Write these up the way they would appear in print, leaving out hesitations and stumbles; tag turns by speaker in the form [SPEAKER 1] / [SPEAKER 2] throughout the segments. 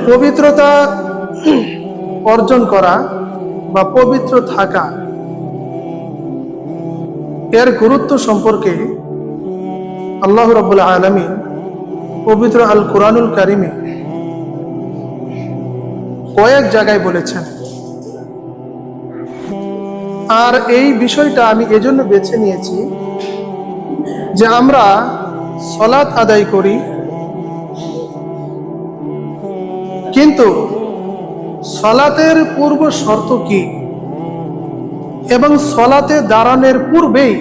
[SPEAKER 1] পবিত্রতা অর্জন করা বা পবিত্র থাকা এর গুরুত্ব সম্পর্কে আল্লাহ রাব্বুল আলামিন পবিত্র আল কুরআনুল কারীমে কয়েক জায়গায় বলেছেন। আর এই বিষয়টা আমি এজন্য বেছে নিয়েছি যে আমরা সালাত আদায় করি, কিন্তু সালাতের পূর্ব শর্ত কি এবং সালাতে দাঁড়ানোর পূর্বেই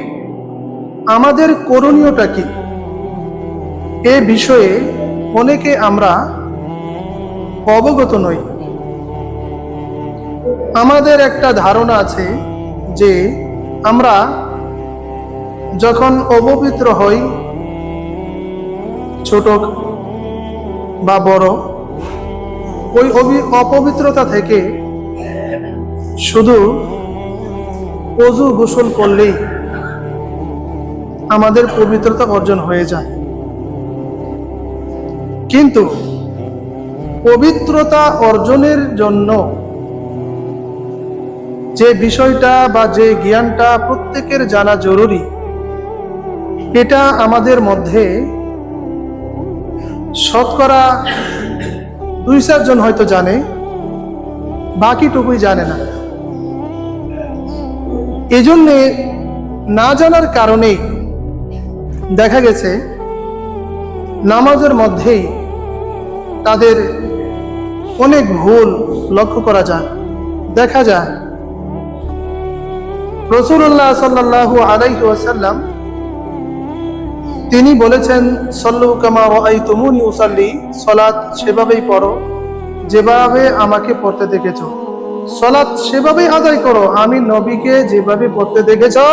[SPEAKER 1] আমাদের করণীয়টা কি, এ বিষয়ে অনেকে আমরা অবগত নই। আমাদের একটা ধারণা আছে যে আমরা যখন অপবিত্র হই, ছোট বা বড়, ওই অপবিত্রতা থেকে শুধু ওযু গোসল করলেই আমাদের পবিত্রতা অর্জন হয়ে যায়। কিন্তু পবিত্রতা অর্জনের জন্য যে বিষয়টা বা যে জ্ঞানটা প্রত্যেকের জানা জরুরি, এটা আমাদের মধ্যে শতকরা 2-4 জন হয়তো জানে, বাকিটুকুই জানে না। এজন্যে না জানার কারণেই দেখা গেছে নামাজের মধ্যেই তাদের অনেক ভুল লক্ষ্য করা যায়, দেখা যায়। রাসূলুল্লাহ সাল্লাল্লাহু আলাইহি ওয়াসাল্লাম তিনি বলেছেন, সল্লু কামা রাআইতুমুনি উসাল্লি, সালাত সেভাবেই পড়ো যেভাবে আমাকে পড়তে দেখেছো। সালাত সেভাবেই আদায় করো, আমি নবীকে যেভাবে পড়তে দেখেছো,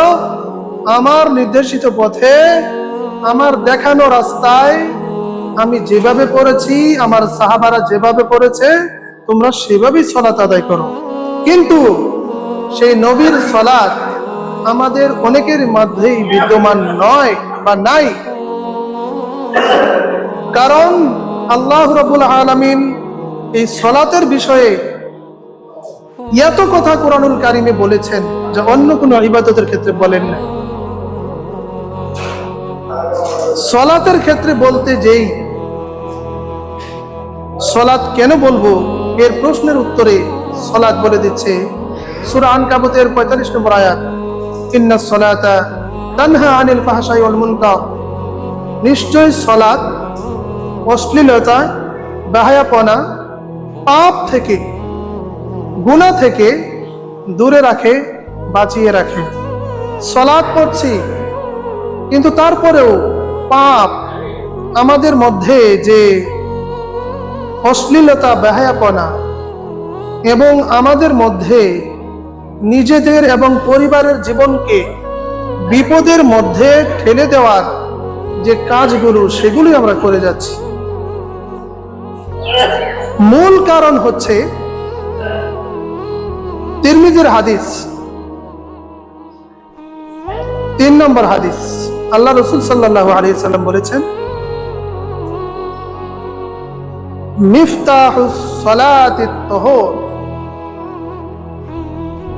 [SPEAKER 1] আমার নির্দেশিত পথে, আমার দেখানো রাস্তায় আমি যেভাবে পড়েছি, আমার সাহাবারা যেভাবে পড়েছে, তোমরা সেভাবেই সালাত আদায় করো। কিন্তু সেই নবীর সালাত আমাদের অনেকের মধ্যেই বিদ্যমান নয় বা নাই। কারণ আল্লাহ রাব্বুল আলামিন এই সালাতের বিষয়ে এত কথা কুরআনুল কারীমে বলেছেন যা অন্য কোনো ইবাদতের ক্ষেত্রে বলেন না। সালাতের ক্ষেত্রে বলতে যেই সালাত কেন বলবো, এর প্রশ্নের উত্তরে সালাত বলে দিচ্ছে সূরা আনকাবুতের 45 নম্বর আয়াত, ইন্নাস সালাতা তানহা আনিল ফাহশাই ওয়াল মুনকার, নিশ্চয় সালাত অশ্লীলতা, বেহায়াপনা, পাপ থেকে, গুনাহ থেকে দূরে রাখে, বাঁচিয়ে রাখে। সালাত পড়ছি কিন্তু তারপরেও পাপ, আমাদের মধ্যে যে অশ্লীলতা, বেহায়াপনা এবং আমাদের মধ্যে নিজেদের এবং পরিবারের জীবনকে বিপদের মধ্যে ঠেলে দেওয়ার যে কাজগুলো, সেগুলি আমরা করে যাচ্ছি। মূল কারণ হচ্ছে তিরমিজির হাদিস, 3 নম্বর হাদিস। আল্লাহ রাসূল সাল্লাল্লাহু আলাইহি সাল্লাম বলেছেন, মিফতাহুস সালাতিত তাহুর।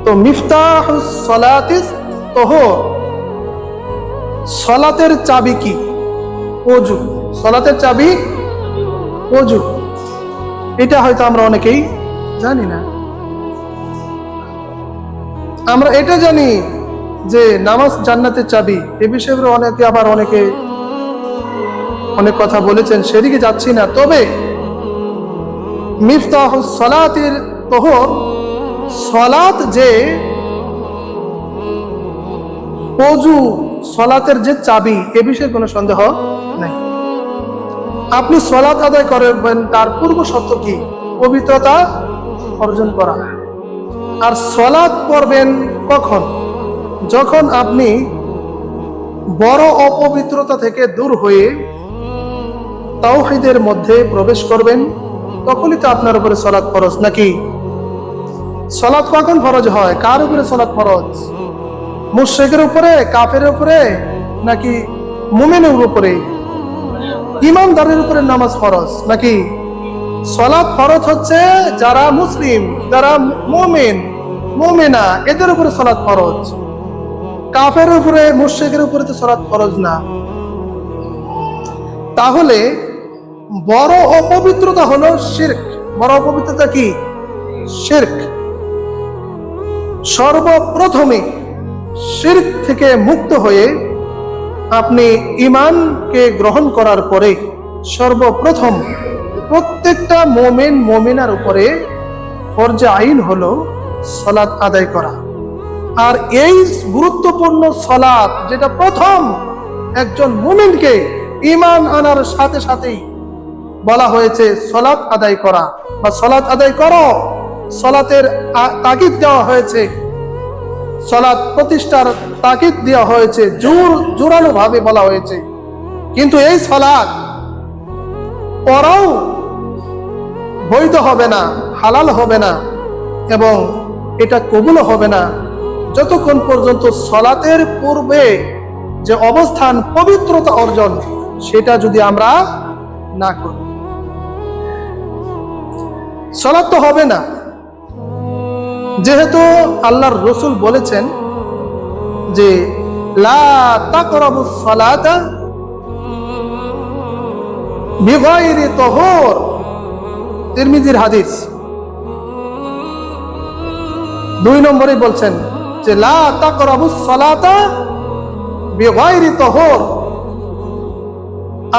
[SPEAKER 1] তো মিফতাহুস সালাতিত তাহুর, সালাতের চাবি কি? ওযু। সালাতের চাবি ওযু। এটা হয়তো আমরা অনেকেই জানি না। আমরা এটা জানি যে নামাজ জান্নাতের চাবি, এ বিষয়ে অনেকে অনেক কথা বলেছেন, সেদিকে যাচ্ছি না। তবে মিফতাহুস সালাতির তাহুর, সালাত যে ওযু, সালাতের যে চাবি, এ বিষয়ে কোনো সন্দেহ নাই। আপনি সালাত আদায় করবেন, তার পূর্ব শর্ত কি? পবিত্রতা অর্জন করা। আর সালাত পড়বেন কখন? যখন আপনি বড় অপবিত্রতা থেকে দূর হয়ে তাওহীদের মধ্যে প্রবেশ করবেন, তখনই তো আপনার উপরে সালাত ফরজ। নাকি সালাত কখন ফরজ হয়? কার উপরে সালাত ফরজ? মুশরিকের উপরে, কাফেরের উপরে, নাকি মুমিনের উপরে? ইমানদারের উপরে নামাজ ফরজ, নাকি সালাত ফরজ হচ্ছে যারা মুসলিম, যারা মুমিন মুমিনা, এদের উপরে সালাত ফরজ। কাফের উপরে, মুশরিকের উপরে তো সালাত ফরজ না। তাহলে বড় অপবিত্রতা হলো শিরক। বড় অপবিত্রতা কি? শিরক। সর্বপ্রথমে শিরক থেকে মুক্ত হয়ে আপনি ঈমানকে গ্রহণ করার পরে সর্বপ্রথম প্রত্যেকটা মুমিন মুমিনার উপরে ফরজে আইন হলো সালাত আদায় করা। আর এই গুরুত্বপূর্ণ সালাত, যেটা প্রথম একজন মুমিনকে ঈমান আনার সাথে সাথেই বলা হয়েছে সালাত আদায় করা বা সালাত আদায় করো, সালাতের তাকিদ দেওয়া হয়েছে, সালাত প্রতিষ্ঠার তাকিদ দেওয়া হয়েছে, জোরালো ভাবে বলা হয়েছে। কিন্তু এই সালাত পড়াও বৈধ হবে না, হালাল হবে না, এবং এটা কবুল হবে না যতক্ষণ পর্যন্ত সালাতের পূর্বে যে অবস্থান, পবিত্রতা অর্জন, সেটা যদি আমরা না করি, সালাত তো হবে না। যেহেতু আল্লাহর রাসূল বলেছেন যে লা তাকরাবুস সালাতা বিগাইরি তাহুর, তিরমিজির হাদিস। 2 নম্বরে বলছেন যে লা তাকরাবুস সালাতা বিগাইরি তাহুর।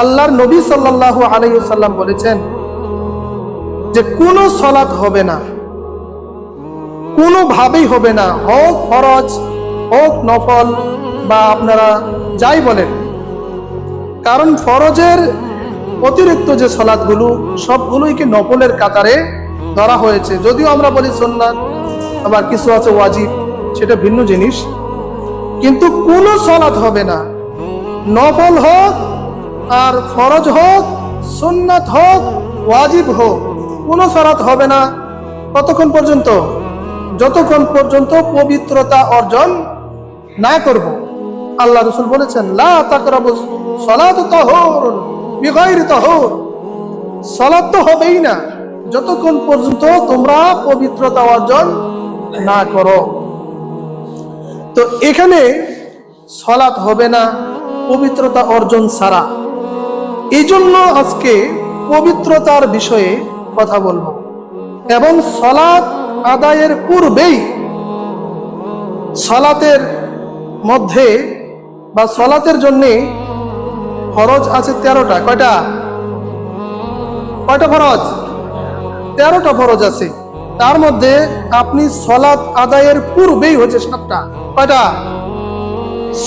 [SPEAKER 1] আল্লাহর নবী সাল্লাল্লাহু আলাইহি ওয়াসাল্লাম বলেছেন যে কোনো সালাত হবে না, কোনোভাবেই হবে না, হোক ফরজ হোক নফল বা আপনারা যাই বলেন। কারণ ফরজের অতিরিক্ত যে সালাতগুলো সবগুলোই কি নফলের কাতারে ধরা হয়েছে। যদিও আমরা বলি সুন্নাত, আবার কিছু আছে ওয়াজিব, সেটা ভিন্ন জিনিস। কিন্তু কোনো সালাত হবে না, নফল হোক আর ফরজ হোক, সুন্নাত হোক ওয়াজিব হোক, কোনো সালাত হবে না কতক্ষণ পর্যন্ত? যতক্ষণ পর্যন্ত পবিত্রতা অর্জন না করব। আল্লাহ রাসূল বলেছেন লা তাকরাবুস সালাতু তাহুরুন বিগাইরি তাহুর, সালাত তো হবেই না যতক্ষণ পর্যন্ত তোমরা পবিত্রতা অর্জন না করো। তো এখানে সালাত হবে না পবিত্রতা অর্জন ছাড়া। এই জন্য আজকে পবিত্রতার বিষয়ে কথা বলবো, এবং সালাত আদায়ের পূর্বেই সালাতের মধ্যে বা সালাতের জন্য ফরজ আছে 13টা। কয়টা ফরজ? 13টা ফরজ আছে। তার মধ্যে আপনি সালাত আদায়ের পূর্বেই হচ্ছে 7টা। কয়টা?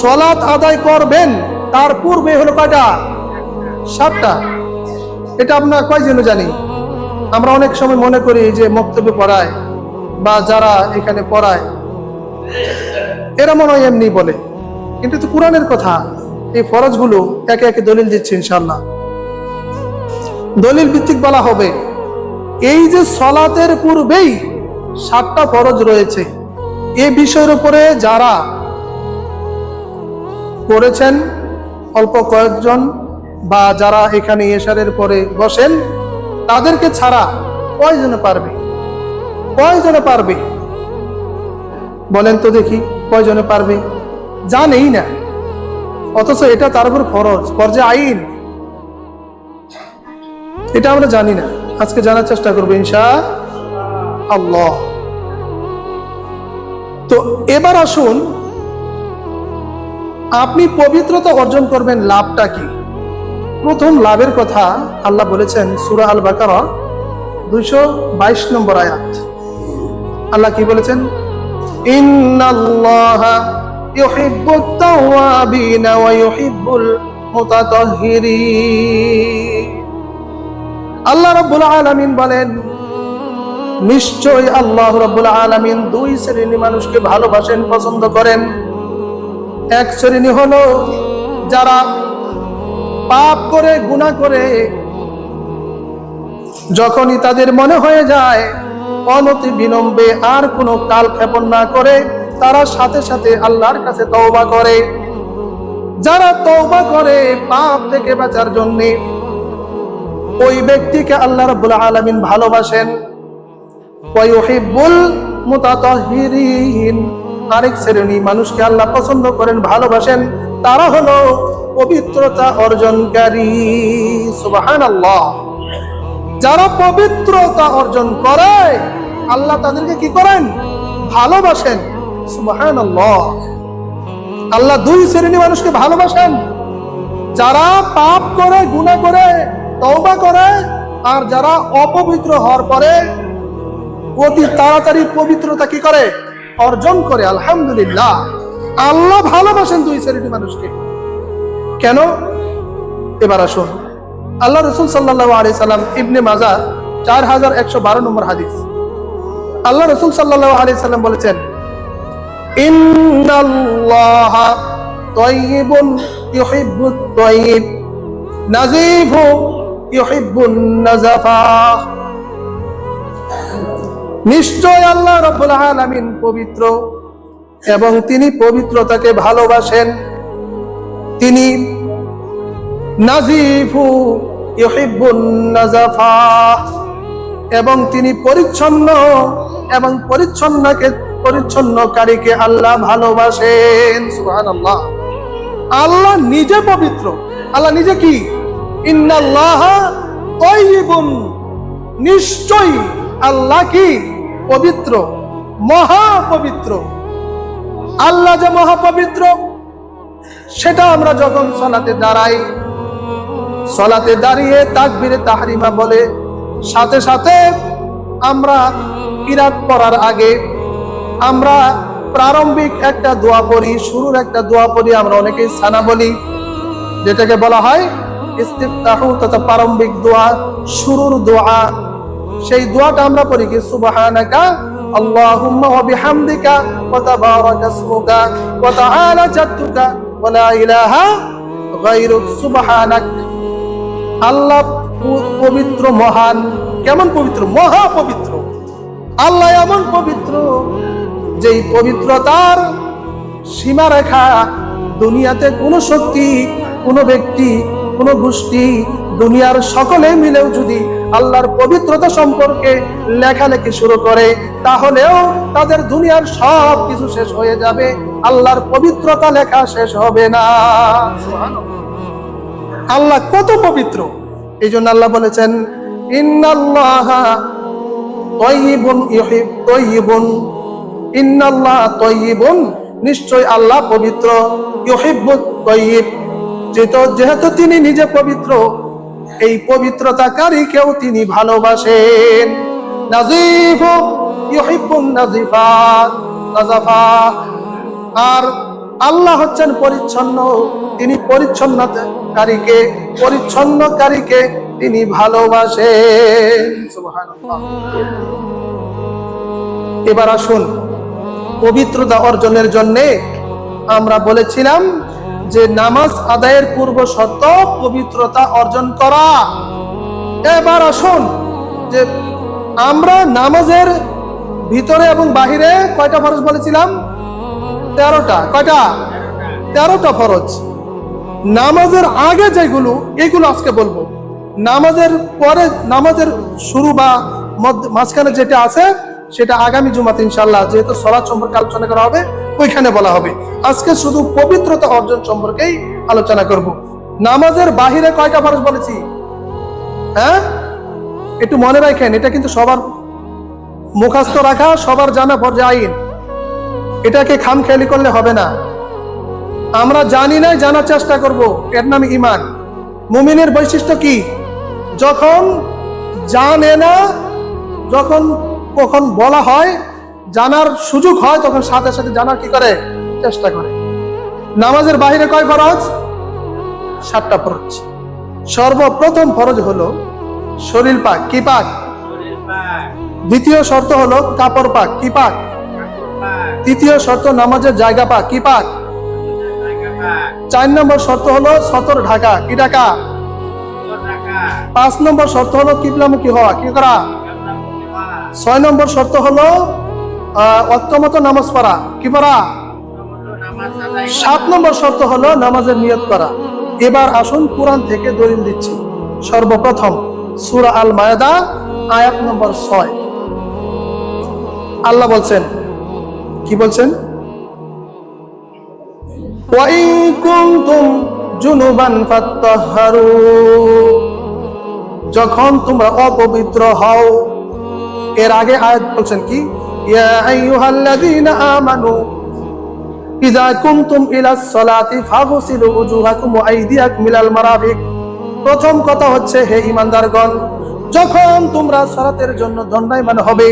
[SPEAKER 1] সালাত আদায় করবেন তার পূর্বে হলো কয়টা? 7টা। এটা আমরা কয়জন জানি? আমরা অনেক সময় মনে করি যে মক্তবে পড়ায় বা যারা এখানে পড়ায় এরা মনে হয় এমনি বলে, কিন্তু তো কোরআনের কথা। এই ফরজগুলো একে একে দলিল দিচ্ছে ইনশাআল্লাহ, দলিল ভিত্তিক বলা হবে। এই যে সালাতের পূর্বেই 7টা ফরজ রয়েছে, এই বিষয়ের উপরে যারা পড়েছেন অল্প কয়েকজন বা যারা এখানে এশারের পরে বসেন, তাদেরকে ছাড়া কয়জনে পারবে? বলেন তো দেখি, কয়জনে পারবে? জানেই না, অথচ এটা তার উপর ফরজ, ফরজে আইন। এটা আমরা জানি না, আজকে জানার চেষ্টা করবো ইনশাআল্লাহ। তো এবার আসুন, আপনি পবিত্রতা অর্জন করবেন, লাভটা কি? প্রথম লাভের কথা আল্লাহ বলেছেন সূরা আল বাকারা 222 নম্বর আয়াত। আল্লাহ কি বলেছেন? ইন্নাল্লাহা ইউহিব্বুত তাওয়াবিনা ওয়া ইউহিব্বুল মুতাতাহহিরিন। আল্লাহ রাব্বুল আলামিন বলেন, নিশ্চয় আল্লাহ রাব্বুল আলামিন 2 শ্রেণীর মানুষকে ভালোবাসেন, পছন্দ করেন। এক শ্রেণী হলো যারা পাপ করে, গুনাহ করে, যখনই তাদের মনে হয়ে যায় অনতি বিলম্বে আর কোনো কালক্ষেপণ না করে তারা সাথে সাথে আল্লাহর কাছে তওবা করে। যারা তওবা করে পাপ থেকে বাঁচার জন্য, ওই ব্যক্তিকে আল্লাহ রাব্বুল আলামিন ভালোবাসেন। ওয়া ইউহিব্বুল মুতাতাহহিরিন, আরেক শ্রেণী মানুষকে আল্লাহ পছন্দ করেন, ভালোবাসেন, তারা হলো পবিত্রতা অর্জনকারী। সুবহানাল্লাহ। যারা পবিত্রতা অর্জন করে আল্লাহ তাদেরকে কি করেন? ভালোবাসেন। সুবহানাল্লাহ। আল্লাহ দুই শ্রেণী মানুষকে ভালোবাসেন, যারা পাপ করে, গুনাহ করে, তওবা করে, আর যারা অপবিত্র হওয়ার পরে অতি তাড়াতাড়ি পবিত্রতা কি করে? অর্জন করে। আলহামদুলিল্লাহ, আল্লাহ ভালোবাসেন দুই শ্রেণী মানুষকে। কেন? এবার আসুন, আল্লাহ রাসূল সাল্লাল্লাহু আলাইহি সাল্লাম, ইবনে মাজাহ 4112 নম্বর হাদিস, আল্লাহ রাসূল সাল্লাল্লাহু আলাইহি সাল্লাম বলেছেন, ইন্নাল্লাহা তাইয়্যিবুন ইউহিব্বুত তাইয়্যিব, নাযীফু ইউহিব্বুন নাযাফা। নিশ্চয় আল্লাহ রাব্বুল আলামিন পবিত্র এবং তিনি পবিত্রতাকে ভালোবাসেন। তিনি নাযীফু ইউহিব্বুন নাযাফা, এবং তিনি পরিচ্ছন্ন এবং পরিচ্ছন্নকারীকে আল্লাহ ভালোবাসেন। সুবহানাল্লাহ। আল্লাহ নিজে পবিত্র। আল্লাহ নিজে কি? ইন্নাল্লাহা তাইয়্যিবুন, নিশ্চয়ই আল্লাহ কি? পবিত্র, মহাপবিত্র। আল্লাহ যে মহাপবিত্র, সেটা আমরা যখন সালাতে দাঁড়াই, সালাতে দাঁড়িয়ে তাকবীরে তাহরিমা বলে সাথে সাথে আমরা কিরাত পড়ার আগে আমরা প্রারম্ভিক একটা দোয়া পড়ি, শুরুর একটা দোয়া পড়ি, আমরা অনেকেই সানা বলি, যেটাকে বলা হয় ইস্তিফতাহু, তথা প্রারম্ভিক দোয়া, শুরুর দোয়া। সেই দোয়াটা আমরা পড়ি কি? সুবহানাকা আল্লাহুম্মা ওয়া বিহামদিকা ওয়া তাবারাকা ইসমুকা ওয়া তাআলা জাদ্দুকা ওয়া লা ইলাহা গায়রুক সুবহানাক। আল্লাহ পবিত্র, মহান। কেমন পবিত্র? মহাপবিত্র। আল্লাহ এমন পবিত্র যেই পবিত্রতার সীমারেখা দুনিয়াতে কোনো শক্তি, কোনো ব্যক্তি, কোনো গোষ্ঠী, দুনিয়ার সকলে মিলেও যদি আল্লাহর পবিত্রতা সম্পর্কে লেখালেখি শুরু করে, তাহলেও তাদের দুনিয়ার সব কিছু শেষ হয়ে যাবে, আল্লাহর পবিত্রতা লেখা শেষ হবে না। আল্লাহ কত পবিত্র! এই জন্য আল্লাহ বলেছেন, ইন্নাল্লাহা তাইয়্যিবুন ইউহিব্বুত তাইয়্যিবুন, ইন্নাল্লাহা তাইয়্যিবুন, নিশ্চয় আল্লাহ পবিত্র, ইউহিব্বুত তাইয়্যিব, যেহেতু তিনি নিজে পবিত্র, এই পবিত্রতাকারীকেও তিনি ভালোবাসেন। নাযীফু ইউহিব্বুন নাযাফা, আর আল্লাহ হচ্ছেন পরিচ্ছন্ন, তিনি পরিচ্ছন্নকারীকে তিনি ভালোবাসেন। সুবহানাল্লাহ। এবার আসুন, পবিত্রতা অর্জনের জন্য আমরা বলেছিলাম যে নামাজ আদায়ের পূর্ব শর্ত পবিত্রতা অর্জন করা। এবার আসুন, যে আমরা নামাজের ভিতরে এবং বাহিরে কয়টা ফরজ বলেছিলাম? 13টা। কয়টা? 13টা ফরজ। নামাজের আগে যেগুলো, এগুলো আজকে বলবো। নামাজের পরে, নামাজের শুরু বা মাঝখানে যেটা আছে সেটা আগামী জুমাতে ইনশাআল্লাহ, যেহেতু সালাত সম্পর্কে আলোচনা করা হবে, ওইখানে বলা হবে। আজকে শুধু পবিত্রতা অর্জন সম্পর্কেই আলোচনা করব। নামাজের বাহিরে কয়টা ফরজ বলেছি? হ্যাঁ, একটু মনে রাখেন, এটা কিন্তু সবার মুখস্থ রাখা, সবার জানা ফরজ আইন। এটাকে খামখেয়ালি করলে হবে না। আমরা জানি না, জানার চেষ্টা করব, এর নাম ঈমান। মুমিনের বৈশিষ্ট্য কি? যখন জানে না, যখন কখন বলা হয়, জানার সুযোগ হয়, তখন সাথে সাথে জানার কি করে? চেষ্টা করে। নামাজের বাইরে কয় ফরজ? 7টা ফরজ। সর্বপ্রথম ফরজ হলো শরীর পাক। কি পাক? দ্বিতীয় শর্ত হলো কাপড় পাক। কি পাক? তৃতীয় শর্ত নামাজের জায়গা পাক। কি পাক? 4 নম্বর শর্ত হলো সতর ঢাকা। কি ঢাকা? 5 নম্বর শর্ত হলো কিবলামুখী হওয়া। কি করা? 6 নম্বর শর্ত হলো ওয়াক্তমতো নামাজ পড়া। কি পড়া? 7 নম্বর শর্ত হলো নামাজের নিয়ত করা। এবার আসুন, কোরআন থেকে দলিল দিচ্ছি। সর্বপ্রথম সূরা আল মায়েদা আয়াত নম্বর 6। আল্লাহ বলছেন, কি বলছেন? ওয়া ইন কুনতুম জুনুবান ফাত্তাহহারু, যখন তোমরা অপবিত্র হও। এর আগে আয়াত বলছেন কি? ইয়া আইয়ুহাল্লাযীনা আমানু ইযা কুনতুম ইলাস সালাতি ফাগসিলু উজুহাকুম ওয়া আইদিয়াকুম ইলাল মারাফিক। প্রথম কথা হচ্ছে, হে ঈমানদারগণ, যখন তোমরা সালাতের জন্য দণ্ডায়মান হবে,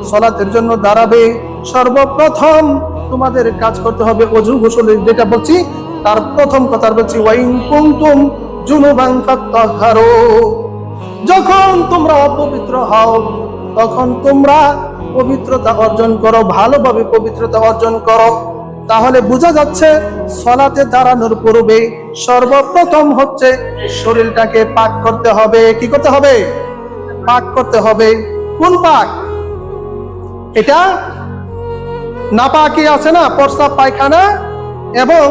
[SPEAKER 1] সালাতের জন্য দাঁড়াবে, সর্বপ্রথম তোমাদের কাজ করতে হবে ওযু গোসল। যেটা বলছি তার প্রথম কথা বলছি, ওয়া ইন কুনতুম জুনুবান ফাত্তাহহারু, যখন তোমরা অপবিত্র হও তখন তোমরা পবিত্রতা অর্জন করো, ভালোভাবে পবিত্রতা অর্জন করো। তাহলে বোঝা যাচ্ছে সালাতে দাঁড়ানোর পূর্বে সর্বপ্রথম হচ্ছে শরীরটাকে পাক করতে হবে। কি করতে হবে? পাক করতে হবে। কোন পাক? এটা নাপাকি আছে না, প্রস্রাব পায়খানা এবং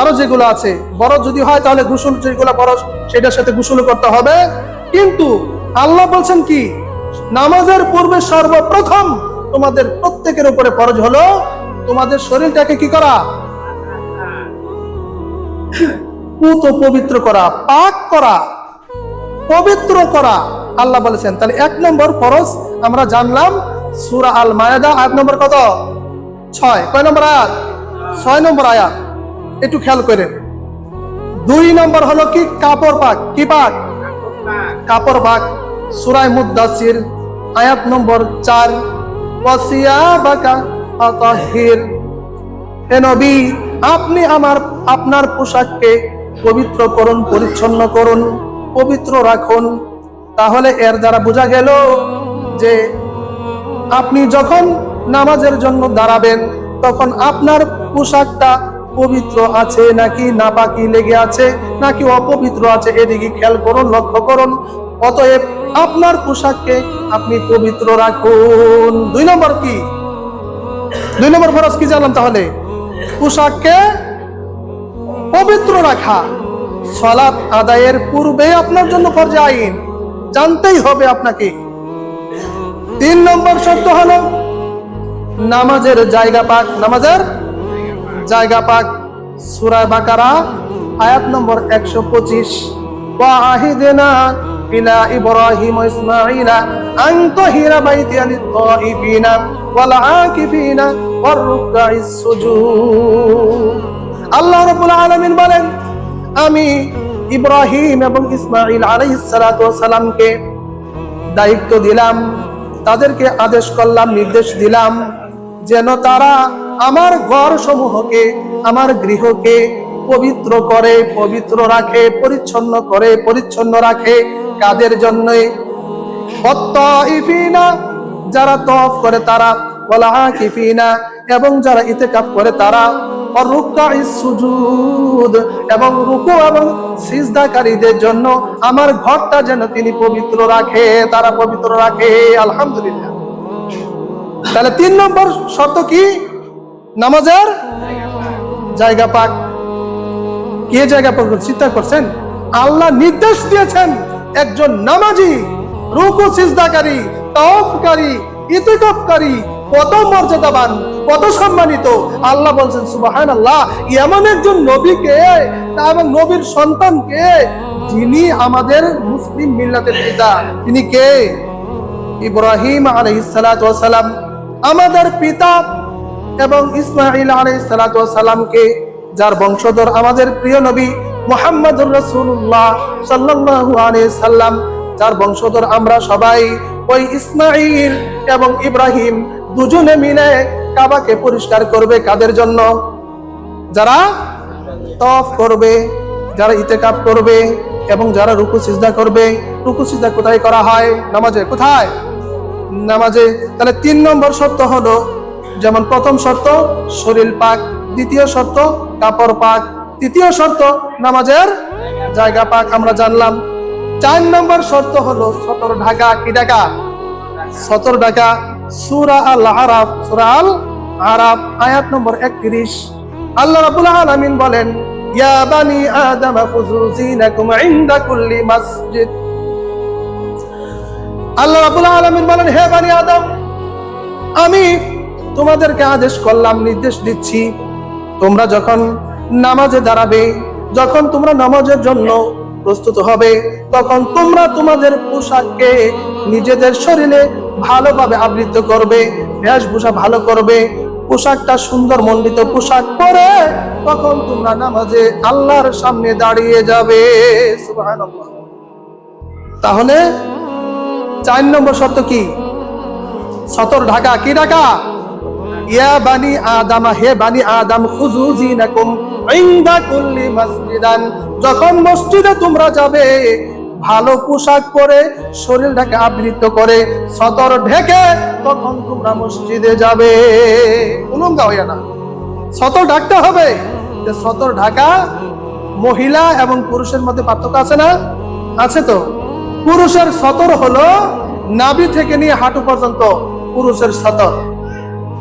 [SPEAKER 1] আরো যেগুলো আছে, বড় যদি হয় তাহলে গোসল, যেগুলো বড় সেটার সাথে গোসল করতে হবে। কিন্তু আল্লাহ বলছেন কি, নামাজের পূর্বে সর্বপ্রথম তোমাদের প্রত্যেকের উপরে ফরজ হলো তোমাদের শরীরটাকে কি করা? পুত পবিত্র করা, পাক করা, পবিত্র করা। আল্লাহ বলেছেন। তাহলে 1 নম্বর ফরজ আমরা জানলাম, সূরা আল মায়েদা আয়াত নম্বর কত? 6। কয় নম্বর আয়াত? 6 নম্বর আয়াত। একটু খেয়াল করেন। 2 নম্বর হলো কি? কাপড় পাক। কি পাক? কাপড় পাক। সূরা মুদ্দাসির আয়াত নম্বর 4, ওয়াসিয়াবাকা ফাতাহির, হে নবী, আপনি আপনার পোশাককে পবিত্র করুন, পরিচ্ছন্ন করুন, পবিত্র রাখুন। তাহলে এর দ্বারা বোঝা গেল যে আপনি যখন নামাজের জন্য দাঁড়াবেন তখন আপনার পোশাকটা পবিত্র আছে নাকি নাপাকি লেগে আছে নাকি অপবিত্র আছে, এদিকে খেয়াল করুন, লক্ষ্য করুন। অতএব আপনার পোশাককে আপনি পবিত্র রাখুন। 2 নম্বর কি? 2 নম্বর ফরজ কি জানলাম তাহলে? পোশাককে পবিত্র রাখা। সালাত আদায়ের পূর্বে আপনার জন্য ফরজ আইন, জানতেই হবে আপনাকে। 3 নম্বর শর্ত হলো নামাজের জায়গা পাক। নামাজের জায়গা পাক। সূরা বাকারা আয়াত নম্বর 125, ওয়া আহিদনা ইলা ইব্রাহিম ওয়া ইসমাঈলা আন তাহিরা বাইতিয়া লিত-তাইফিনা ওয়াল আকিফিনা ওয়ার রুকআইস সুজুদ। আল্লাহ রাব্বুল আলামিন বলেন, আমি ইব্রাহিম এবং ইসমাঈল আলাইহিস সালাতু ওয়াস সালামকে দায়িত্ব দিলাম, তাদেরকে আদেশ করলাম, নির্দেশ দিলাম যেন তারা আমার ঘর সমূহকে, আমার গৃহকে পবিত্র করে, পবিত্র রাখে, পরিচ্ছন্ন করে, পরিচ্ছন্ন রাখে। কাদের জন্য? ওয়াত-তাইফিনা, যারা তওয়াফ করে তারা, ওয়াল আকিফিনা, এবং যারা ইতিকাফ করে তারা, আর রুকআইস সুজুদ, এবং রুকু এবং সিজদাকারীদের জন্য আমার ঘরটা যেন তিনি পবিত্র রাখে, তারা পবিত্র রাখে। আলহামদুলিল্লাহ। তাহলে 3 নম্বর শর্ত কি? নামাজের জায়গা পাক। কে জায়গা পাক? চিন্তা করছেন? আল্লাহ নির্দেশ দিয়েছেন একজন নামাজি, রুকু সিজদাকারী, তাওয়াফকারী, ইতিকাফকারী কত মর্যাদাবান, কত সম্মানিত। আল্লাহ বলছেন সুবহানাল্লাহ, এমন একজন নবীকে এবং নবীর সন্তানকে, যিনি আমাদের মুসলিম মিল্লাতের পিতা। তিনি কে? ইব্রাহিম আলাইহিস সালাতু ওয়াস সালাম, আমাদের পিতা, এবং ইসমাঈল আলাইহিস সালাতু ওয়াস সালামকে, যার বংশধর আমাদের প্রিয় নবী মুহাম্মদুর রাসূলুল্লাহ সাল্লাল্লাহু আলাইহি সাল্লাম, যার বংশধর আমরা সবাই। ওই ইসমাঈল এবং ইব্রাহিম দুজনে মিলে কাবাকে পরিষ্কার করবে। কাদের জন্য? যারা তওয়াফ করবে, যারা ইতিকাফ করবে, এবং যারা রুকু সিজদা করবে। রুকু সিজদা কোথায় করা হয়? নামাজে। কোথায়? নামাজে। তাহলে 3 নম্বর শর্ত হলো, যেমন প্রথম শর্ত শরীর পাক, দ্বিতীয় শর্ত কাপড় পাক, তৃতীয় শর্ত নামাজের জায়গা পাক আমরা জানলাম। 4 নম্বর শর্ত হলো সতর ঢাকা। কি ঢাকা? সতর ঢাকা। সূরা আল আরাফ, সূরা আল আরাফ আয়াত নম্বর 31, আল্লাহ রাব্বুল আলামিন বলেন, ইয়া বানি আদম খুযু যিনাকুম ইনদা কুল্লি মাসজিদ, আল্লাহ রাব্বুল আলামিন বলেন, হে বনি আদম, আমি তোমাদেরকে আদেশ করলাম, নির্দেশ দিচ্ছি, তোমরা যখন নামাজে দাঁড়াবে, যখন তোমরা নামাজের জন্য প্রস্তুত হবে, তখন তোমরা তোমাদের পোশাককে নিজেদের শরীরে ভালোভাবে আবৃত করবে, বেশভূষা ভালো করবে, পোশাকটা সুন্দর মণ্ডিত পোশাক পরে তখন তোমরা নামাজে আল্লাহর সামনে দাঁড়িয়ে যাবে। সুবহানাল্লাহ। তাহলে 4 নম্বর শর্ত কি? সতর ঢাকা। কি ঢাকা? ইয়া বানি আদম, হে বানি আদম, খুযু জিনাকুম ইনদা কুল্লি মাসজিদান, যখন মসজিদে তোমরা যাবে ভালো পোশাক পরে শরীরটাকে আবৃত করে সতর ঢেকে তখন তোমরা মসজিদে যাবে। উলঙ্গা হইয়া না, সতর ঢাকতে হবে। যে সতর ঢাকা মহিলা এবং পুরুষের মধ্যে পার্থক্য আছে না? আছে তো। পুরুষের সতর হলো নাভি থেকে নিয়ে হাঁটু পর্যন্ত পুরুষের সতর।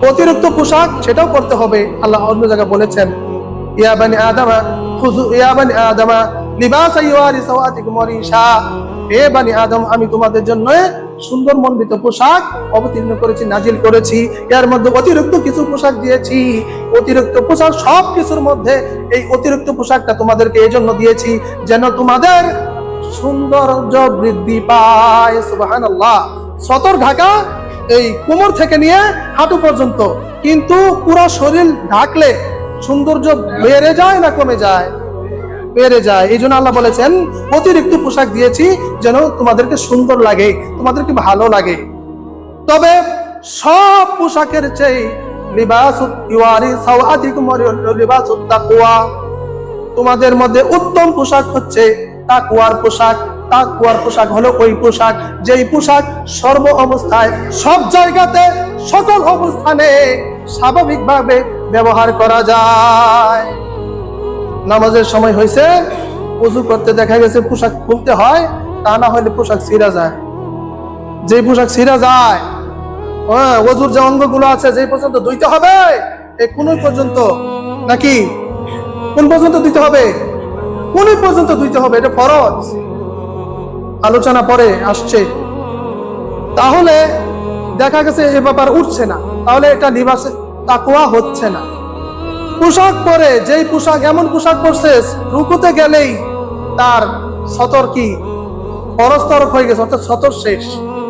[SPEAKER 1] অতিরিক্ত পোশাক সেটাও করতে হবে। আল্লাহ অন্য জায়গায় বলেছেন, ইয়া বানি আদমা খুযু, ইয়া বানি আদমা লিবাসা ইউয়ারি সাওয়াতিকুম ওয়া রিশা, হে বানি আদম, আমি তোমাদের জন্য সুন্দর মণ্ডিত পোশাক অবতীর্ণ করেছি, নাজিল করেছি। এর মধ্যে অতিরিক্ত কিছু পোশাক দিয়েছি। অতিরিক্ত পোশাক সব কিছুর মধ্যে এই অতিরিক্ত পোশাকটা তোমাদেরকে এই জন্য দিয়েছি যেন তোমাদের সৌন্দর্য বৃদ্ধি পায়। সুবহানাল্লাহ। সতর ঢাকা এই কোমর থেকে নিয়ে হাঁটু পর্যন্ত, কিন্তু পুরো শরীর ঢাকলে সৌন্দর্য বেড়ে যায় না কমে যায়? বেড়ে যায়। এই জন্য আল্লাহ বলেছেন অতিরিক্ত পোশাক দিয়েছি যেন তোমাদেরকে সুন্দর লাগে, তোমাদেরকে ভালো লাগে। তবে সব পোশাকের চেয়ে লিবাসুত ইউয়ারি সাওআতিকুম ওয়া লিবাসুত তাকওয়া, তোমাদের মধ্যে উত্তম পোশাক হচ্ছে তাকওয়ার পোশাক। তাকওয়ার পোশাক হলো ওই পোশাক যেই পোশাক সর্ব অবস্থায়, সব জায়গাতে, সকল অবস্থানে স্বাভাবিকভাবে ব্যবহার করা যায়। নামাজের সময় হয়েছে, ওযু করতে দেখা গেছে পোশাক খুলতে হয়, তা না হলে পোশাক ছিঁড়া যায়। যে পোশাক ছিঁড়া যায়, ওযুর যে অঙ্গগুলো আছে যে পর্যন্ত ধুইতে হবে, এই কোন পর্যন্ত, নাকি কোন পর্যন্ত ধুইতে হবে? কোন পর্যন্ত ধুইতে হবে, এটা ফরজ। আলোচনা পরে আসছে। তাহলে দেখা গেছে এ ব্যাপার উঠছে না, তাহলে এটা লিবাসে তাকওয়া হচ্ছে না। পোশাক পরে, যেই পোশাক, এমন পোশাক পরছে রুকুতে গেলেই তার সতর কি ফরজ তরক হয়ে গেছে, অর্থাৎ সতর শেষ,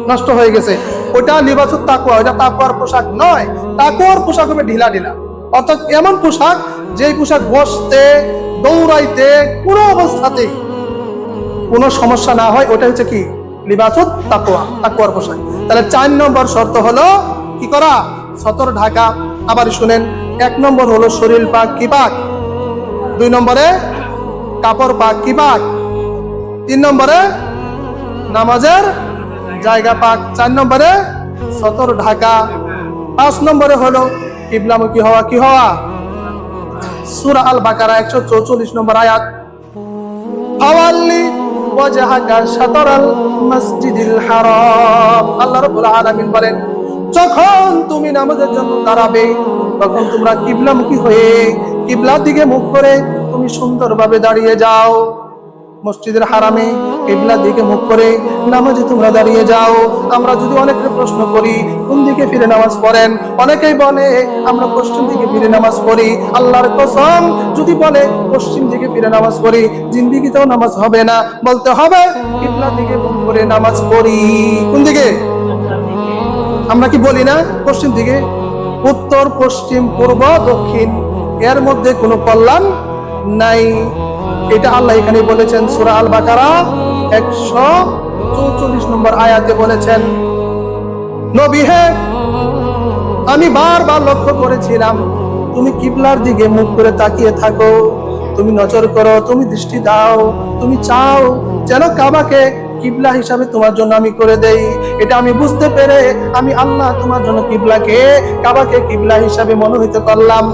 [SPEAKER 1] নষ্ট হয়ে গেছে। ওটা লিবাসুত তাকওয়া, ওটা তাকওয়ার পোশাক নয়। তাকওয়ার পোশাক হবে ঢিলা ঢিলা, অর্থাৎ এমন পোশাক যেই পোশাক বসতে, দৌড়াইতে, কোনো অবস্থাতে কোনো সমস্যা না হয়, ওটা হচ্ছে কি লিবাসুত তাকওয়া, তাকওয়ার পোশাক। তাহলে 4 নম্বর শর্ত হলো কি করা? সতর ঢাকা। আবার শুনেন, 1 নম্বর হলো শরীর পাক কি পাক, 2 নম্বরে কাপড় পাক কি পাক, 3 নম্বরে নামাজের জায়গা পাক, 4 নম্বরে সতর ঢাকা, 5 নম্বরে হলো কিবলামুখী হওয়া। কি হওয়া? সূরা আল বাকারা 144 নম্বর আয়াত, ফাওয়াল্লি ওয়াজহাকা শাতরাল মসজিদিল হারাম। আল্লাহ রাব্বুল আলামিন বলেন, যখন তুমি নামাজের জন্য দাঁড়াবে তখন তোমরা কিবলামুখী হয়ে কিবলার দিকে মুখ করে তুমি সুন্দরভাবে দাঁড়িয়ে যাও। মসজিদের হারামে কিবলার দিকে মুখ করে নামাজে তোমরা দাঁড়িয়ে যাও। আমরা যদি অনেকে প্রশ্ন করি কোন দিকে ফিরে নামাজ পড়েন, অনেকেই বলে আমরা পশ্চিম দিকে ফিরে নামাজ পড়ি। আল্লাহর কসম, যদি বলে পশ্চিম দিকে ফিরে নামাজ পড়ি, জিন্দেগিতেও নামাজ হবে না। বলতে হবে কিবলার দিকে মুখ করে নামাজ পড়ি। কোন দিকে? আমরা কি বলি না পশ্চিম দিকে? উত্তর, পশ্চিম, পূর্ব, দক্ষিণ, এর মধ্যে কোনো কল্যাণ নাই। এটা আল্লাহ এখানে বলেছেন সূরা আল বাকারা 144 নম্বর আয়াতে বলেছেন, নবী হে, আমি বারবার লক্ষ্য করেছিলাম তুমি কিবলার দিকে মুখ করে তাকিয়ে থাকো, তুমি নজর করো, তুমি দৃষ্টি দাও, তুমি চাও যেন কাবাকে কিবলা হিসাবে তোমার জন্য আমি করে দেই। এটা আমি বুঝতে পেরে আমি আল্লাহ তোমার জন্য কিবলাকে, কাবাকে কিবলা হিসাবে মনোনীত করলাম।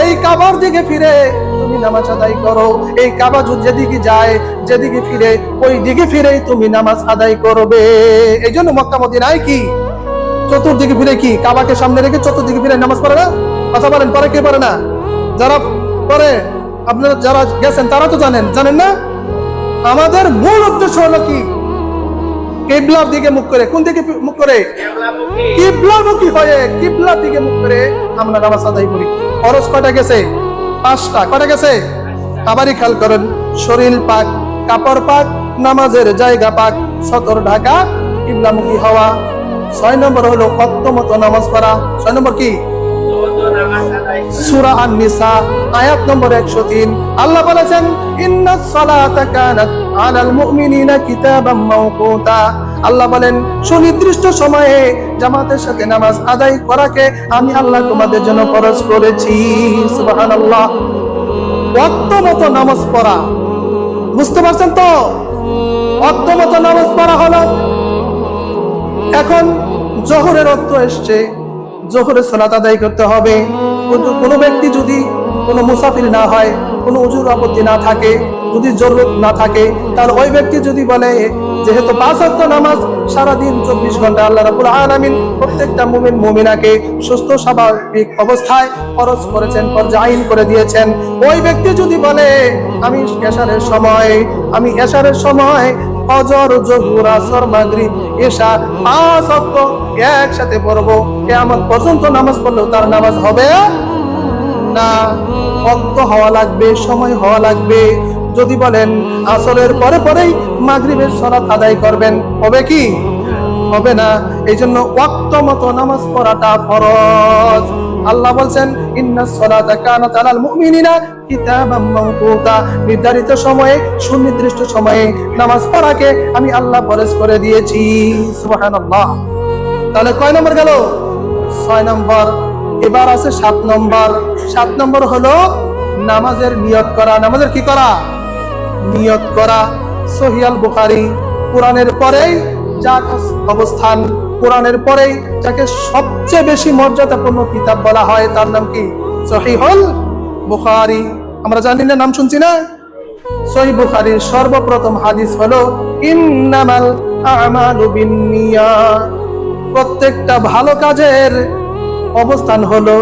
[SPEAKER 1] এই কাবার দিকে ফিরে তুমি নামাজ আদায় করো। এই কাবা যেদিকে যায়, যেদিকে ফিরে, ওই দিকে ফিরেই তুমি নামাজ আদায় করবে। এই জন্য মক্কা মদিনায় কি চতুর্দিকে ফিরে কি কাবাকে সামনে রেখে চতুর্দিকে ফিরে নামাজ পড়ে না? কথা বলেন, পরে কে পারে না? যারা পরে, আপনারা যারা গেছেন তারা তো জানেন, জানেন না? আমাদের মূল উদ্দেশ্য হলো কি? কিবলার দিকে মুখ করে। কোন দিকে মুখ করে? কিবলামুখী হয়ে কিবলার দিকে মুখ করে আমরা নামাজ আদায় করি। ফরজ কয়টা গেছে? 5টা। কয়টা গেছে? আবারই খেয়াল করেন, শরীর পাক, কাপড় পাক, নামাজের জায়গা পাক, সতর ঢাকা, কিবলামুখী হওয়া। 6 নম্বর হলো ওয়াক্ত মতো নামাজ পড়া। 6 নম্বর কি? সূরা আন-নিসা আয়াত নম্বর 103 আল্লাহ বলেছেন, ইন্নাস সালাতা কানাত আলাল মুমিনিনা কিতাবাম মাওকুতা। আল্লাহ বলেন, সুনির্দিষ্ট সময়ে জামাতের সাথে নামাজ আদায় করাকে আমি আল্লাহ তোমাদের জন্য ফরজ করেছি। সুবহানাল্লাহ। ওয়াক্ত মতো নামাজ পড়া, বুঝতে পারছেন তো? ওয়াক্ত মতো নামাজ পড়া হলো, এখন জোহরের অর্থ এসছে, জোহরের সালাত আদায় করতে হবে। কোনো ব্যক্তি যদি কোনো মুসাফির না হয়, কোনো উজুর আপত্তি না থাকে, যদি জরুরত না থাকে, তাহলে ওই ব্যক্তি যদি বলে, যেহেতু 5 ওয়াক্ত নামাজ সারাদিন 24 ঘন্টা আল্লাহ রাব্বুল আলামিন প্রত্যেকটা মুমিন মুমিনাকে সুস্থ স্বাভাবিক অবস্থায় ফরজ করেছেন, ফরজ আইন করে দিয়েছেন, ওই ব্যক্তি যদি বলে আমি এশারের সময় ফজর, যোহর, আসর, মাগরিব, এশা 5 ওয়াক্ত একসাথে পড়বো, কিয়ামত পর্যন্ত নামাজ পড়লেও তার নামাজ হবে না। ওয়াক্ত হওয়া লাগবে, সময় হওয়া লাগবে। যদি বলেন আসরের পরেই মাগরিবের সালাত আদায় করবেন, হবে কি? হবে না। এই জন্য ওয়াক্ত মতো নামাজ পড়াটা ফরজ। আল্লাহ বলছেন, ইন্নাস সালাতা কানাত আলাল মুমিনিনা কিতাবাম মাওকুতা। নির্ধারিত সময়ে, সুনির্দিষ্ট সময়ে নামাজ পড়াকে আমি আল্লাহ ফরজ করে দিয়েছি। সুবহানাল্লাহ। তাহলে কয় নম্বর গেল? 6 নম্বর। এবার আছে 7 নম্বর। 7 নম্বর হলো নামাজের নিয়ত করা। নামাজের কি করা? নিয়ত করা। সহিহ আল বুখারী, কোরআনের পরেই যার অবস্থান, কোরআনের পরেই যাকে সবচেয়ে বেশি মর্যাদাপূর্ণ কিতাব বলা হয়, তার নাম কি? সহিহুল বুখারী। আমরা জানি না, নাম শুনছি না? সহিহ বুখারীর সর্বপ্রথম হাদিস হলো, ইন্নামাল আমালু বিন্নিয়াত। প্রত্যেকটা ভালো কাজের অবস্থান হলো,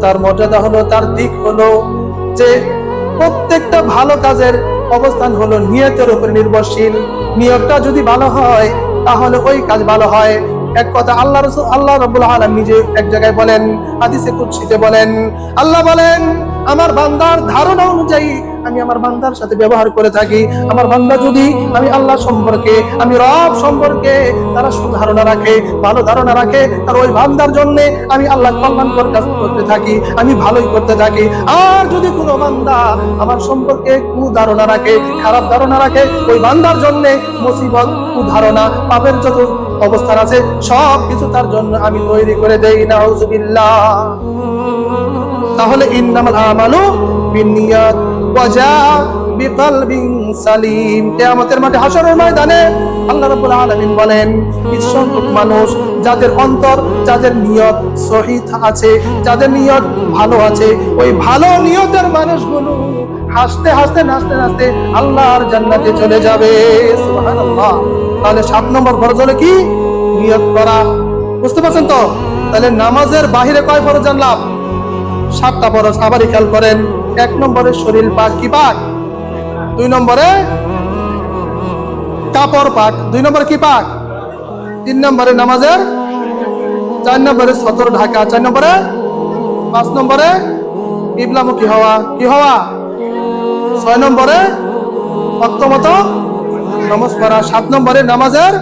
[SPEAKER 1] তার মর্যাদা হলো, তার দিক হলো যে প্রত্যেকটা ভালো কাজের অবস্থান হলো নিয়তের উপর নির্ভরশীল। নিয়তটা যদি ভালো হয় তাহলে ওই কাজ ভালো হয়। এক কথা আল্লাহ রাব্বুল আলামিন নিজে এক জায়গায় বলেন, হাদিসে কুদসিতে বলেন, আল্লাহ বলেন, আমার বান্দার ধারণা অনুযায়ী আমি আমার বান্দার সাথে ব্যবহার করে থাকি। আমার বান্দা যদি আমি আল্লাহ সম্পর্কে, আমি রব সম্পর্কে তারা সুধারণা রাখে, ভালো ধারণা রাখে, আর ওই বান্দার জন্য আমি আল্লাহ কল্যাণকর কাজ করতে থাকি, আমি ভালোই করতে থাকি। আর যদি কোনো বান্দা আমার সম্পর্কে কুধারণা রাখে, খারাপ ধারণা রাখে, ওই বান্দার জন্য মুসিবত, কুধারণা, পাপের যত অবস্থান আছে সব কিছু তার জন্য আমি তৈরি করে দেই। নাউযুবিল্লাহ। তাহলে ইন্নামাল আমালু বিন্নিয়াত ওয়া যা বিকলবিন সালিম। কিয়ামতের মাঠে, হাশরের ময়দানে আল্লাহ রাব্বুল আলামিন বলেন, কিছু সংখ্যক মানুষ যাদের অন্তর, যাদের নিয়ত সহিহ আছে, যাদের নিয়ত ভালো আছে, ওই ভালো নিয়তের মানুষগুলো হাসতে হাসতে, নাচতে নাচতে আল্লাহর জান্নাতে চলে যাবে। সুবহানাল্লাহ। তাহলে 7 নম্বর ফরজ হলো কি? নিয়ত করা। বুঝতে পারছেন তো? তাহলে নামাজের বাহিরে কয় ফরজ জানলাম? 7টা ফরজ। আবারই খেয়াল করেন, 1 নম্বরে শরীর পাক। কি পাক? 2 নম্বরে কাপড় পাক। 2 নম্বরে কি পাক? 3 নম্বরে নামাজের, 4 নম্বরে সতর ঢাকা, 4 নম্বরে, 5 নম্বরে কিবলামুখী হওয়া। কি হওয়া? 6 নম্বরে ওয়াক্ত মতো নামাজ পড়া। 7 নম্বরে নামাজের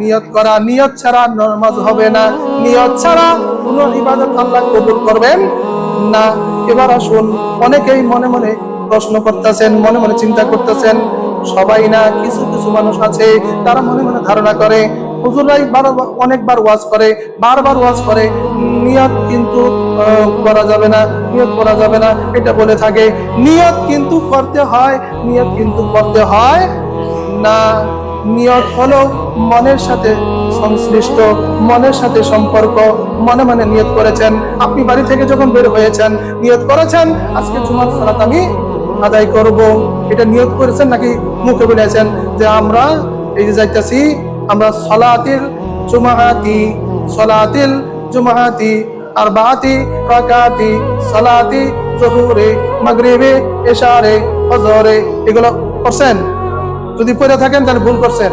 [SPEAKER 1] নিয়ত করা। নিয়ত ছাড়া নামাজ হবে না। নিয়ত ছাড়া কোনো ইবাদত আল্লাহ কবুল করবেন না। এবার আসুন, অনেকেই মনে মনে প্রশ্ন করতেছেন, মনে মনে চিন্তা করতেছেন, সবাই না, কিছু কিছু মানুষ আছে তারা মনে মনে ধারণা করে, হুজুরাই অনেকবার ওয়াজ করে, বারবার ওয়াজ করে, নিয়ত কিন্তু করা যাবে না, নিয়ত করা যাবে না, এটা বলে থাকে। নিয়ত কিন্তু করতে হয়, নিয়ত কিন্তু করতে হয় না। নিয়ত হলো মনের সাথে সংশ্লিষ্ট, মনের সাথে সম্পর্ক। মনে মনে নিয়ত করেছেন, আপনি বাড়ি থেকে যখন বের হয়েছেন নিয়ত করেছেন আজকে জুমার সালাত আমি আদায় করব, এটা নিয়ত করেছেন নাকি মুখে বলেছেন যে আমরা এই যে যাইতেছি, আমরা সলাতিল জুমাআতি আরবাআতি রাকাতি সালাতি যুহরে মাগরিবে এশারে ফজরে, এগুলো করছেন? যদি পড়ে থাকেন তাহলে ভুল করছেন,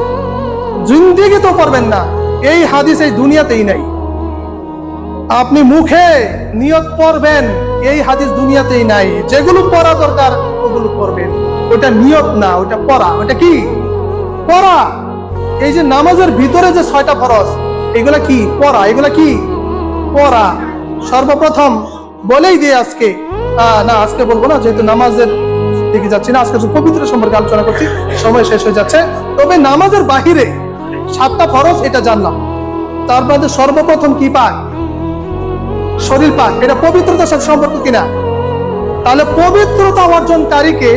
[SPEAKER 1] জিন্দেগি তো পড়বেন না। এই হাদিস এই দুনিয়াতেই নাই। আপনি মুখে নিয়ত পড়বেন, এই হাদিস দুনিয়াতেই নাই। যেগুলো পড়া দরকার ওগুলো পড়বেন, ওটা নিয়ত না, ওটা পড়া। ওটা কি? পড়া। এই যে নামাজের ভিতরে যে 6টা ফরজ, এগুলা কি? পড়া। এগুলা কি? পড়া। সর্বপ্রথম বলেই দিয়ে আজকে না, আজকে বলবো না, যেহেতু নামাজের দিকে যাচ্ছি না, আজকে পবিত্র সম্পর্কে আলোচনা করছি, সময় শেষ হয়ে যাচ্ছে। তবে নামাজের বাহিরে 7টা ফরজ এটা জানলাম। তার মধ্যে সর্বপ্রথম কি পাক? শরীর পাক। এটা পবিত্রতার সাথে সম্পর্ক কিনা? তাহলে পবিত্রতা অর্জনকারীকে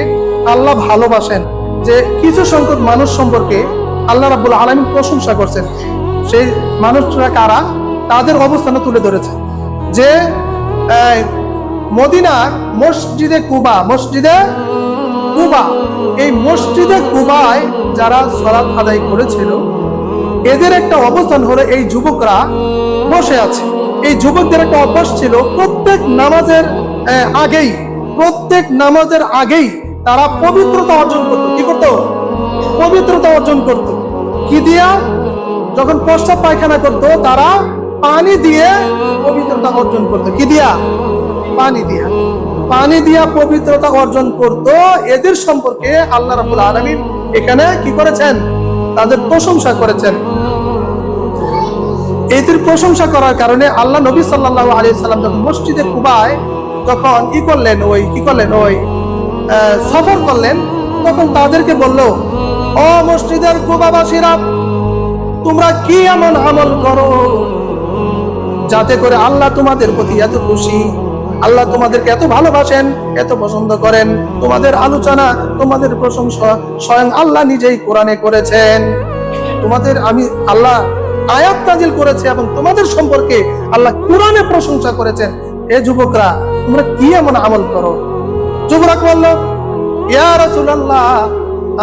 [SPEAKER 1] আল্লাহ ভালোবাসেন। যে কিছু সংখ্যক মানুষ সম্পর্কে আল্লাহ রাব্বুল আলামিন প্রশংসা করছেন। সেই মানুষরা কারা? তাদের অবস্থান তুলে ধরেছে। যে মদিনার মসজিদে কুবা, এই মসজিদে কুবায় যারা সালাত আদায় করেছিল, এদের একটা অবস্থান হলো এই যুবকরা বসে আছে। এই যুবকদের একটা অভ্যাস ছিল, প্রত্যেক নামাজের আগেই তারা পবিত্রতা অর্জন করত। কি করত? পবিত্রতা অর্জন করত। কি দিয়া? যখন প্রস্রাব পায়খানা করত, তারা পানি দিয়ে পবিত্রতা অর্জন করত। কি দিয়া? পানি দিয়া পবিত্রতা অর্জন করত। এদের সম্পর্কে আল্লাহ রাব্বুল আলামিন এখানে কি করেছেন? তাদের প্রশংসা করেছেন। এদের প্রশংসা করার কারণে আল্লাহ নবী সাল্লাল্লাহু আলাইহি সাল্লাম যখন মসজিদে কুবায় যখন সফর করলেন, তখন তাদেরকে বলল, ও মসজিদের কুবাবাসীরা, তোমরা কি এমন আমল করো যাতে করে আল্লাহ তোমাদের প্রতি এত খুশি, আল্লাহ তোমাদেরকে এত ভালোবাসেন, এত পছন্দ করেন। তোমাদের আলোচনা, তোমাদের প্রশংসা স্বয়ং আল্লাহ নিজেই কোরআনে করেছেন। আল্লাহ আয়াত নাজিল করেছে এবং তোমাদের সম্পর্কে আল্লাহ কোরআনে প্রশংসা করেছেন। এ যুবকরা, তোমরা কি এমন আমল করো? যুবকরা বলল, ইয়া রাসূলুল্লাহ,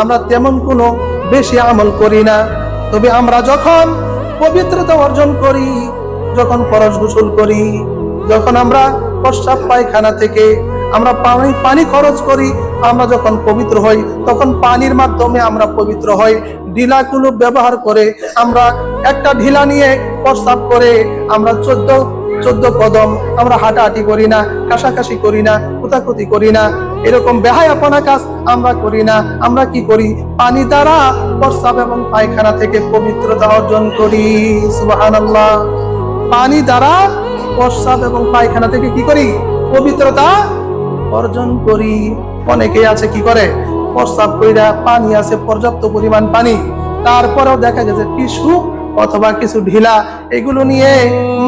[SPEAKER 1] আমরা তেমন কোনো বেশি আমল করি না, তবে আমরা যখন পবিত্রতা অর্জন করি, যখন ফরজ গোসল করি, যখন আমরা প্রস্রাব পায়খানা থেকে আমরা পানি খরচ করি, আমরা যখন পবিত্র হই, তখন পানির মাধ্যমে আমরা পবিত্র হই। ঢিলাগুলো ব্যবহার করে আমরা একটা ঢিলা নিয়ে প্রস্রাব করে আমরা 14 কদম আমরা হাঁটাহাঁটি করি না, কাশাকাশি করি না, কুতাকুতি করি না, এরকম বেহায়াপনা কাজ আমরা করি না। আমরা কি করি? পানি দ্বারা প্রস্রাব এবং পায়খানা থেকে পবিত্রতা অর্জন করি। সুবহানাল্লাহ। পানি দ্বারা প্রস্রাব এবং পায়খানা থেকে কি করি? পবিত্রতা অর্জন করি। অনেকে আছে কি করে? প্রস্রাব কইরা পানি আছে পর্যাপ্ত পরিমাণ পানি, তারপরেও দেখা গেছে টিস্যু অথবা কিছু ঢিলা এগুলো নিয়ে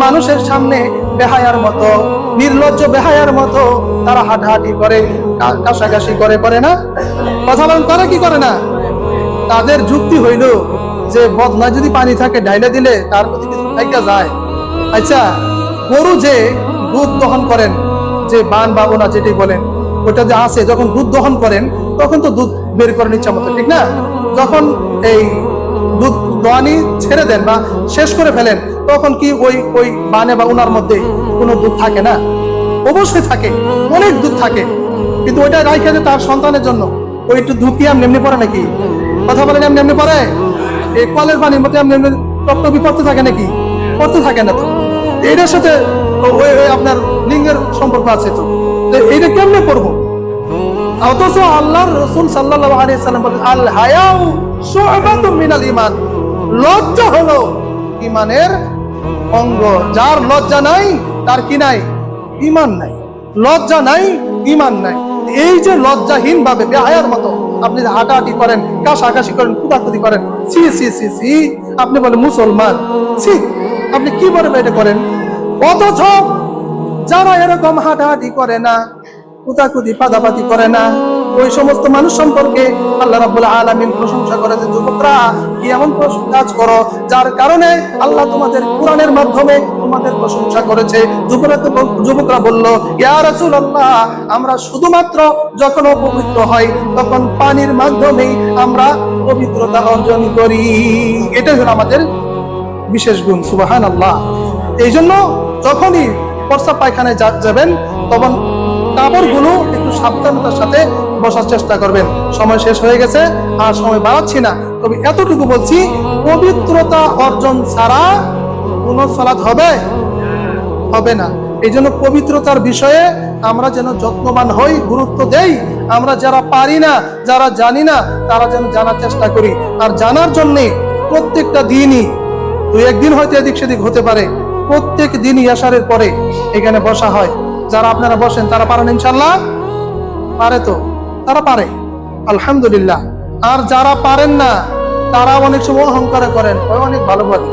[SPEAKER 1] মানুষের সামনে বেহায়ার মতো, নির্লজ্জ বেহায়ার মতো তারা হাঁটাহাঁটি করে, কাশাকাশি করে না? কথা বলেন, করে কি করে না? তাদের যুক্তি হইল যে বদনা যদি পানি থাকে ঢাইলে দিলে তার প্রতি কিছু থাইকা যায়। আচ্ছা, গরু যে দুধ দহন করেন, যে বান বা ওনা যেটি বলেন, ওটা যে আছে, যখন দুধ দহন করেন তখন তো দুধ বের করেন ইচ্ছা মতো, ঠিক না? যখন এই দুধ দোয়ানি ছেড়ে দেন বা শেষ করে ফেলেন, তখন কি ওই বানে বা ওনার মধ্যে কোনো দুধ থাকে না? অবশ্যই থাকে, অনেক দুধ থাকে। কিন্তু ওইটা রাইখে যে তার সন্তানের জন্য, ওই একটু দুধ কি এমনি পড়ে নাকি? কথা বলেন, এমনি পড়ে? এই কলের পানির মধ্যে এমনি টকটকি পড়তে থাকে নাকি? পড়তে থাকে না। তো এইটার সাথে ওই আপনার লিঙ্গের সম্পর্ক আছে। তো এইটা কেমনে পড়বো? অথচ আল্লাহর রাসূল সাল্লাল্লাহু আলাইহি সাল্লাম বলেন, আল হায়াউ শু'বাতুম মিনাল ঈমান, লজ্জা হলো ঈমানের অঙ্গ। যার লজ্জা নাই তার কি নাই? ঈমান নাই। লজ্জা নাই, ঈমান নাই। এই যে লজ্জাহীন ভাবে বেহায়ার মতো আপনি হাঁটাহাঁটি করেন, কাশাকাশি করেন, কুতাকুতি করেন, সি সি সি সি, আপনি বলেন মুসলমান, সি, আপনি কি বলে এটা করেন? অথচ যারা এরকম হাঁটাহাঁটি করে না, কুতাকুতি পাদাপাতি করে না, ওই সমস্ত মানুষ সম্পর্কে আল্লাহ রাব্বুল আলামিন প্রশংসা করেছেন। যুবকরা, কি এমন কাজ করো যার কারণে আল্লাহ তোমাদের কোরআনের মাধ্যমে তোমাদের প্রশংসা করেছে। যুবকরা বলল, ইয়া রাসূলুল্লাহ, আমরা শুধুমাত্র যখন অপবিত্র হই তখন পানির মাধ্যমেই আমরা পবিত্রতা অর্জন করি। এটাই হলো আমাদের বিশেষ গুণ। সুবহানাল্লাহ। এই জন্য যখনই প্রস্রাব পায়খানায় যাবেন তখন কাপড়গুলো একটু সাবধানতার সাথে বসার চেষ্টা করবেন। সময় শেষ হয়ে গেছে, আর সময় বাড়াচ্ছি না, তবে এতটুকু বলছি, পবিত্রতা অর্জন ছাড়া কোনো সালাত হবে না। এই জন্য পবিত্রতার বিষয়ে আমরা যেন যত্নবান হই, গুরুত্ব দেই। আমরা যারা পারি না, যারা জানি না, তারা যেন জানার চেষ্টা করি। আর জানার জন্য প্রত্যেকটা দিনই, দুই একদিন হয়তো এদিক সেদিক হতে পারে, প্রত্যেক দিনই এশারের পরে এখানে বসা হয়। যারা আপনারা বসেন তারা পারেন ইনশাল্লাহ? পারে তো? তারা পারে, আলহামদুলিল্লাহ। আর যারা পারেন না, তারা অনেক সময় অহংকার করেন, ওই অনেক ভালো পারে।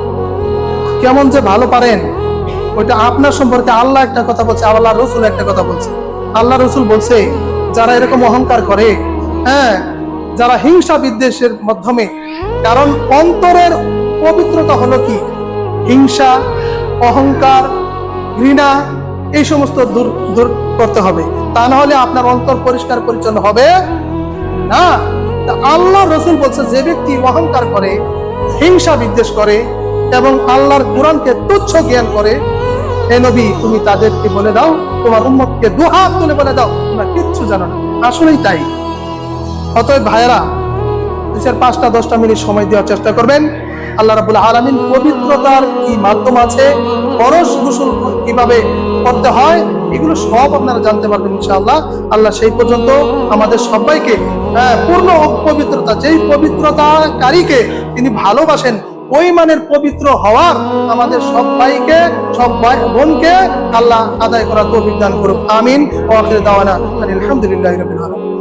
[SPEAKER 1] কেমন যে ভালো পারেন, ওইটা আপনার সম্পর্কে আল্লাহ একটা কথা বলছে, আল্লাহ রসুল একটা কথা বলছে। আল্লাহ রসুল বলছে, যারা এরকম অহংকার করে, হ্যাঁ, যারা হিংসা বিদ্বেষের মাধ্যমে, কারণ অন্তরের পবিত্রতা হলো কি? হিংসা, অহংকার, ঘৃণা, এই সমস্ত দূর করতে হবে। তা না হলে আপনার অন্তর পরিষ্কার পরিচ্ছন্ন হবে না। আল্লাহ রসুল বলছে, যে ব্যক্তি অহংকার করে, হিংসা বিদ্বেষ করে এবং আল্লাহর কোরআনকে তুচ্ছ জ্ঞান করে, হে নবী, তুমি তাদেরকে বলে দাও, তোমার উম্মতকে দুহাত তুলে বলে দাও, তোমরা কিচ্ছু জানো না। আসলেই তাই। অতএব ভাইয়েরা, 5-10 মিনিট সময় দেওয়ার চেষ্টা করবেন। আল্লাহ রাব্বুল আলামিন পবিত্রতার কি মাধ্যম আছে, ফরজ গোসল কিভাবে করতে হয়, এগুলো সব আপনারা জানতে পারবেন ইনশাআল্লাহ। আল্লাহ সেই পর্যন্ত আমাদের সবাইকে পূর্ণ পবিত্রতা, যেই পবিত্রতাকারীকে তিনি ভালোবাসেন, ওই মানের পবিত্র হওয়ার আমাদের সবাইকে, সব ভাই বোনকে আল্লাহ আদায় করার তৌফিক দান করুক। আমিন। ওয়া আখিরু দাওয়ানা আলহামদুলিল্লাহি রাব্বিল আলামিন।